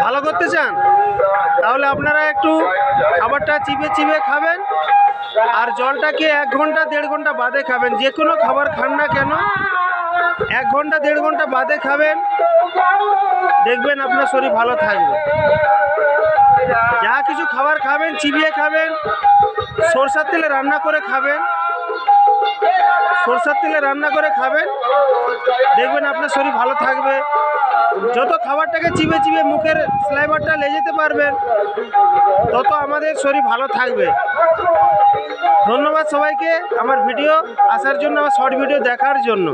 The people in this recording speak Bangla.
ভালো করতে চান তাহলে আপনারা একটু খাবারটা চিপে চিপে খাবেন, আর জলটাকে 1 ঘন্টা 1.5 ঘন্টা বাদে খাবেন। যে কোনো খাবার খান না কেন 1 ঘন্টা 1.5 ঘন্টা বাদে খাবেন, দেখবেন আপনার শরীর ভালো থাকবে। যা কিছু খাবার খাবেন চিবিয়ে খাবেন, সরষের তেলে রান্না করে খাবেন, সরষের তেলে রান্না করে খাবেন, দেখবেন আপনার শরীর ভালো থাকবে। যত খাবারটাকে চিবে চিবে মুখের স্লাইভারটা লে যেতে পারবেন, তত আমাদের শরীর ভালো থাকবে। ধন্যবাদ সবাইকে আমার ভিডিও আসার জন্য, আমার শর্ট ভিডিও দেখার জন্য।